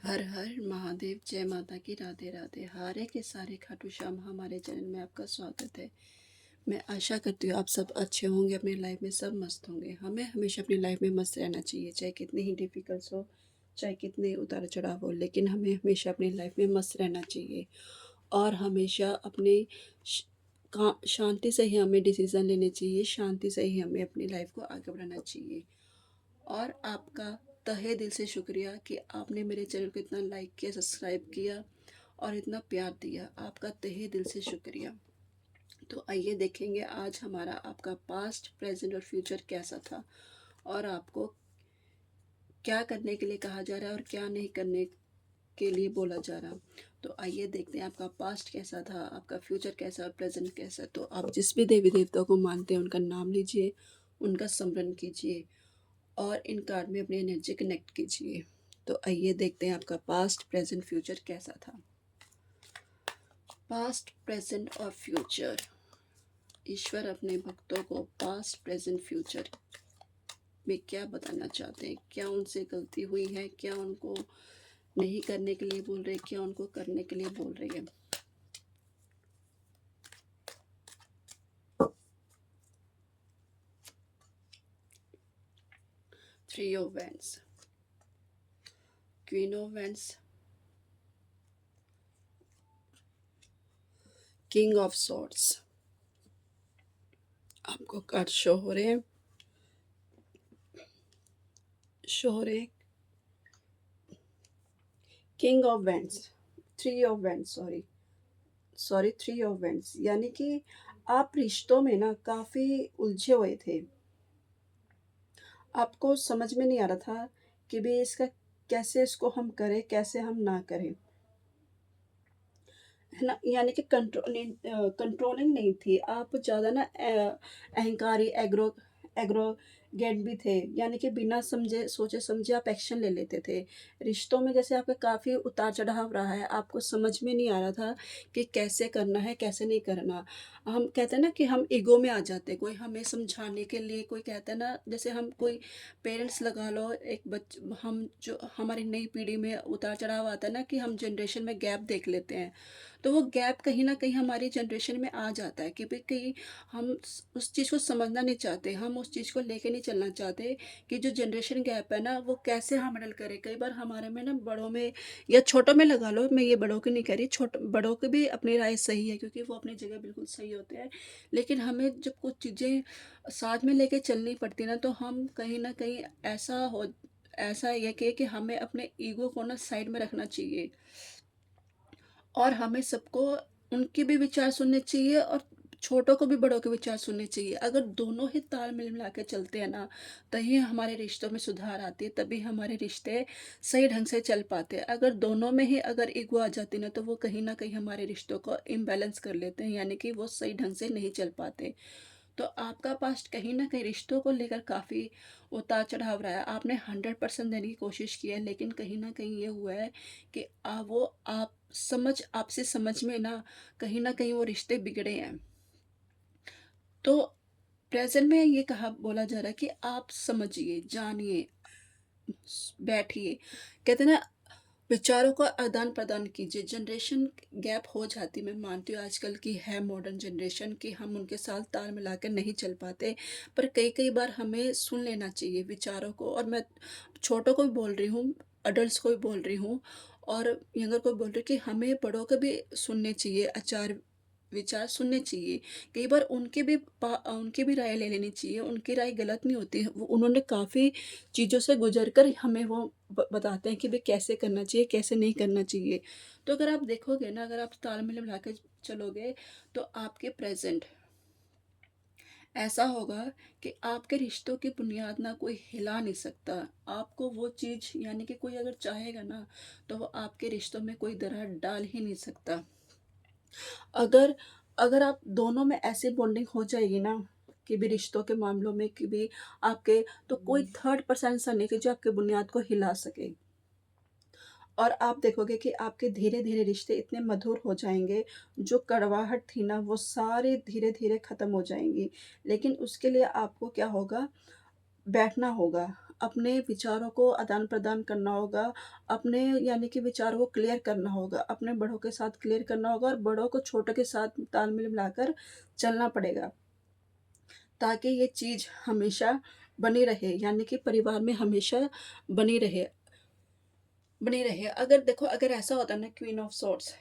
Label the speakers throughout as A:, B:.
A: हर हर महादेव, जय माता की, राधे राधे। हारे के सारे खाटू श्याम हमारे चैनल में आपका स्वागत है। मैं आशा करती हूँ आप सब अच्छे होंगे, अपनी लाइफ में सब मस्त होंगे। हमें हमेशा अपनी लाइफ में मस्त रहना चाहिए, चाहे कितनी ही डिफ़िकल्ट हो, चाहे कितने उतार चढ़ाव हो, लेकिन हमें हमेशा अपनी लाइफ में मस्त रहना चाहिए। और हमेशा अपनी श- शांति से ही हमें डिसीज़न लेने चाहिए, शांति से ही हमें अपनी लाइफ को आगे बढ़ाना चाहिए। और आपका तहे दिल से शुक्रिया कि आपने मेरे चैनल को इतना लाइक किया, सब्सक्राइब किया और इतना प्यार दिया। आपका तहे दिल से शुक्रिया। तो आइए देखेंगे आज हमारा आपका पास्ट, प्रेजेंट और फ्यूचर कैसा था, और आपको क्या करने के लिए कहा जा रहा है और क्या नहीं करने के लिए बोला जा रहा। तो आइए देखते हैं आपका पास्ट कैसा था, आपका फ्यूचर कैसा और प्रेजेंट कैसा। तो आप जिस भी देवी देवता को मानते हैं उनका नाम लीजिए, उनका स्मरण कीजिए और इन कार्ड में अपनी एनर्जी कनेक्ट कीजिए। तो आइए देखते हैं आपका पास्ट, प्रेजेंट, फ्यूचर कैसा था। पास्ट, प्रेजेंट और फ्यूचर। ईश्वर अपने भक्तों को पास्ट, प्रेजेंट, फ्यूचर में क्या बताना चाहते हैं, क्या उनसे गलती हुई है, क्या उनको नहीं करने के लिए बोल रहे, क्या उनको करने के लिए बोल रही है। Three of wands, queen of wands, king of swords. आपको कार्ड शो हो रहे हैं, शो हो रहे हैं। King of wands, three of wands, three of wands, यानी कि आप रिश्तों में ना काफ़ी उलझे हुए थे। आपको समझ में नहीं आ रहा था कि भी इसका कैसे इसको हम करें, कैसे हम ना करें, है ना। यानी कि कंट्रोलिंग नहीं थी आप ज़्यादा ना, अहंकारी, एग्रोगेंट भी थे। यानी कि बिना समझे सोचे समझे आप एक्शन ले लेते थे। रिश्तों में जैसे आपका काफ़ी उतार चढ़ाव रहा है, आपको समझ में नहीं आ रहा था कि कैसे करना है, कैसे नहीं करना। हम कहते हैं ना कि हम ईगो में आ जाते हैं, कोई हमें समझाने के लिए, कोई कहता है ना, जैसे हम कोई पेरेंट्स लगा लो, एक बच हम जो हमारी नई पीढ़ी में उतार चढ़ाव आता है ना, कि हम जनरेशन में गैप देख लेते हैं। तो वो गैप कहीं न कहीं हमारी जनरेशन में आ जाता है कि भई कहीं हम उस चीज़ को समझना नहीं चाहते, हम उस चीज़ को लेके नहीं चलना चाहते कि जो जनरेशन गैप है ना, वो कैसे हम हैंडल करें। कई बार हमारे में ना, बड़ों में या छोटों में लगा लो, मैं ये बड़ों की नहीं कह रही, बड़ों की भी अपनी राय सही है, क्योंकि वो अपनी जगह बिल्कुल सही होते हैं। लेकिन हमें जब कुछ चीज़ें साथ में लेके चलनी पड़ती है ना, तो हम कहीं न कहीं ऐसा ये कि हमें अपने ईगो को ना साइड में रखना चाहिए। और हमें सबको उनके भी विचार सुनने चाहिए और छोटों को भी बड़ों के विचार सुनने चाहिए। अगर दोनों ही ताल मिल मिला के चलते हैं ना, तभी हमारे रिश्तों में सुधार आती है, तभी हमारे रिश्ते सही ढंग से चल पाते हैं। अगर दोनों में ही अगर ईगो आ जाती ना, तो वो कहीं ना कहीं हमारे रिश्तों को इम्बैलेंस कर लेते हैं, यानी कि वो सही ढंग से नहीं चल पाते। तो आपका पास्ट कहीं न कहीं रिश्तों को लेकर काफ़ी उतार-चढ़ाव रहा है। आपने 100% देने की कोशिश की है, लेकिन कहीं न कहीं ये हुआ है कि वो आपसे समझ में ना, कहीं न कहीं वो रिश्ते बिगड़े हैं। तो प्रेज़ेंट में ये कहा बोला जा रहा है कि आप समझिए, जानिए, बैठिए। कहते हैं ना, विचारों का आदान-प्रदान कीजिए। जनरेशन गैप हो जाती है, मैं मानती हूँ आजकल की है मॉडर्न जनरेशन, कि हम उनके साथ ताल मिलाकर नहीं चल पाते। पर कई-कई बार हमें सुन लेना चाहिए विचारों को, और मैं छोटों को भी बोल रही हूँ, एडल्ट्स को भी बोल रही हूँ और यंगर को भी बोल रही हूँ कि हमें बड़ों को भी सुनने चाहिए, विचार सुनने चाहिए। कई बार उनकी भी राय ले लेनी चाहिए, उनकी राय गलत नहीं होती है। वो उन्होंने काफ़ी चीज़ों से गुज़र कर हमें वो बताते हैं कि भई कैसे करना चाहिए, कैसे नहीं करना चाहिए। तो अगर आप देखोगे ना, अगर आप तालमेल मिला के चलोगे, तो आपके प्रेज़ेंट ऐसा होगा कि आपके रिश्तों की बुनियाद ना कोई हिला नहीं सकता। आपको वो चीज़, यानी कि कोई अगर चाहेगा ना, तो वो आपके रिश्तों में कोई दरार डाल ही नहीं सकता। अगर अगर आप दोनों में ऐसी बॉन्डिंग हो जाएगी ना, कि भी रिश्तों के मामलों में, कि भी आपके, तो कोई थर्ड पर्सन ऐसा नहीं कि जो आपकी बुनियाद को हिला सके। और आप देखोगे कि आपके धीरे-धीरे रिश्ते इतने मधुर हो जाएँगे, जो कड़वाहट थी ना, वो सारी धीरे-धीरे ख़त्म हो जाएँगी। लेकिन उसके लिए आपको क्या होगा, बैठना होगा, अपने विचारों को आदान-प्रदान करना होगा, अपने यानी कि विचारों को क्लियर करना होगा, अपने बड़ों के साथ क्लियर करना होगा और बड़ों को छोटों के साथ तालमेल मिलाकर चलना पड़ेगा, ताकि ये चीज़ हमेशा बनी रहे, यानी कि परिवार में हमेशा बनी रहे बनी रहे। अगर देखो, अगर ऐसा होता है ना, क्वीन ऑफ सॉर्ड्स,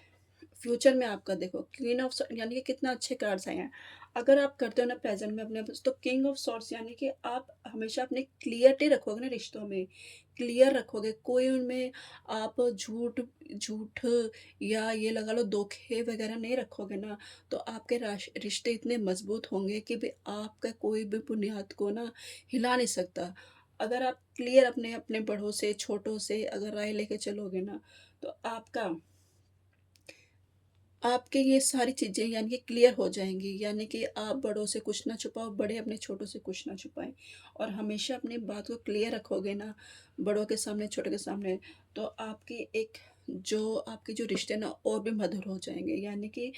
A: फ्यूचर में आपका देखो क्वीन ऑफ यानी कि कितना अच्छे कार्ड्स आए हैं। अगर आप करते हो ना प्रेजेंट में अपने तो किंग ऑफ सॉर्ड्स, यानी कि आप हमेशा अपनी क्लियरिटी रखोगे ना रिश्तों में, क्लियर रखोगे, कोई उनमें आप झूठ झूठ या ये लगा लो धोखे वगैरह नहीं रखोगे ना, तो आपके रिश्ते इतने मजबूत होंगे कि भी आपका कोई भी बुनियाद को ना हिला नहीं सकता। अगर आप क्लियर अपने अपने बड़ों से छोटों से अगर राय लेके चलोगे ना, तो आपके ये सारी चीज़ें यानी कि क्लियर हो जाएँगी, यानी कि आप बड़ों से कुछ ना छुपाओ, बड़े अपने छोटों से कुछ ना छुपाएँ और हमेशा अपनी बात को क्लियर रखोगे ना, बड़ों के सामने, छोटों के सामने, तो आपके जो रिश्ते ना और भी मधुर हो जाएँगे, यानी कि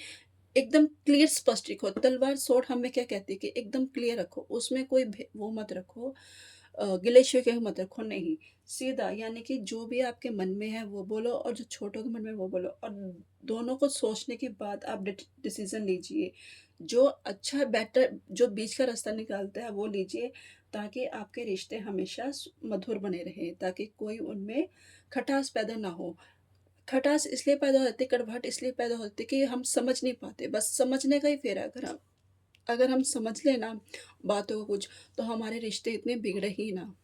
A: एकदम क्लियर स्पष्ट रखो। तलवार सोर्ड हमें क्या कहती है कि एकदम क्लियर रखो, उसमें कोई वो मत रखो, गिले-शिकवे मत रखो, नहीं। सीधा यानी कि जो भी आपके मन में है वो बोलो और जो छोटों के मन में है वो बोलो और दोनों को सोचने के बाद आप डिसीज़न लीजिए। जो अच्छा बेटर जो बीच का रास्ता निकालता है वो लीजिए, ताकि आपके रिश्ते हमेशा मधुर बने रहें, ताकि कोई उनमें खटास पैदा ना हो। खटास इसलिए पैदा होती है, कड़वाहट इसलिए पैदा होती है कि हम समझ नहीं पाते, बस समझने का ही फेर है। अगर हम समझ लें ना बातों को कुछ, तो हमारे रिश्ते इतने बिगड़े ही ना।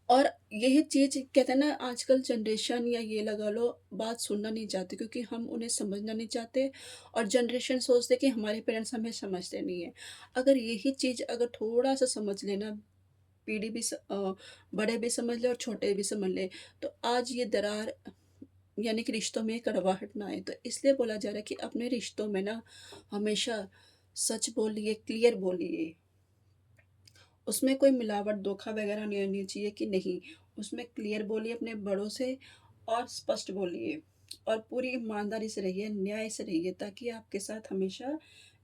A: और यही चीज़ कहते हैं ना, आजकल जनरेशन या ये लगा लो बात सुनना नहीं चाहती, क्योंकि हम उन्हें समझना नहीं चाहते और जनरेशन सोचते कि हमारे पेरेंट्स हमें समझते नहीं है। अगर यही चीज़ अगर थोड़ा-सा समझ लेना, पीढ़ी भी बड़े भी समझ लें और छोटे भी समझ लें, तो आज ये दरार यानी कि रिश्तों में कड़वाहट ना आए। तो इसलिए बोला जा रहा है कि अपने रिश्तों में ना हमेशा सच बोलिए, क्लियर बोलिए। उसमें कोई मिलावट, धोखा वगैरह नहीं होनी चाहिए कि नहीं, उसमें क्लियर बोलिए अपने बड़ों से और स्पष्ट बोलिए और पूरी ईमानदारी से रहिए, न्याय से रहिए, ताकि आपके साथ हमेशा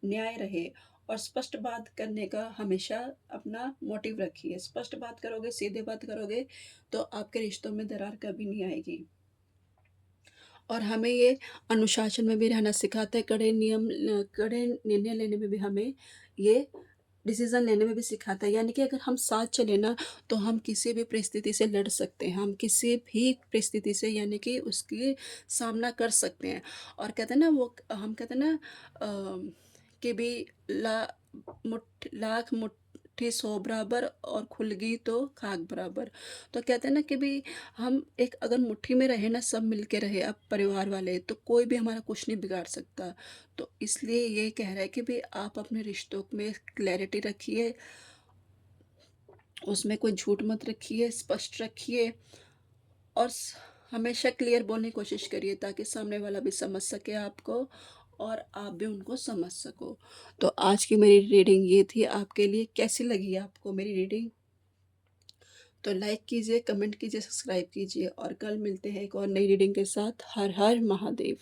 A: न्याय रहे और स्पष्ट बात करने का हमेशा अपना मोटिव रखिए। स्पष्ट बात करोगे, सीधे बात करोगे, तो आपके रिश्तों में दरार कभी नहीं आएगी। और हमें ये अनुशासन में भी रहना सिखाता है, कड़े निर्णय लेने में भी हमें ये डिसीज़न लेने में भी सिखाता है। यानी कि अगर हम साथ चलें ना, तो हम किसी भी परिस्थिति से लड़ सकते हैं। हम किसी भी परिस्थिति से यानी कि उसकी सामना कर सकते हैं। और कहते हैं ना वो हम कहते हैं ना कि भी ला लाख मुट्ठी सौ बराबर और खुल गई तो खाक बराबर। तो कहते हैं ना कि भी हम एक अगर मुट्ठी में रहे ना, सब मिल के रहे अब परिवार वाले, तो कोई भी हमारा कुछ नहीं बिगाड़ सकता। तो इसलिए ये कह रहा है कि भी आप अपने रिश्तों में क्लैरिटी रखिए, उसमें कोई झूठ मत रखिए, स्पष्ट रखिए और हमेशा क्लियर बोलने की कोशिश करिए, ताकि सामने वाला भी समझ सके आपको और आप भी उनको समझ सको। तो आज की मेरी रीडिंग ये थी, आपके लिए कैसी लगी आपको मेरी रीडिंग? तो लाइक कीजिए, कमेंट कीजिए, सब्सक्राइब कीजिए और कल मिलते हैं एक और नई रीडिंग के साथ। हर हर महादेव।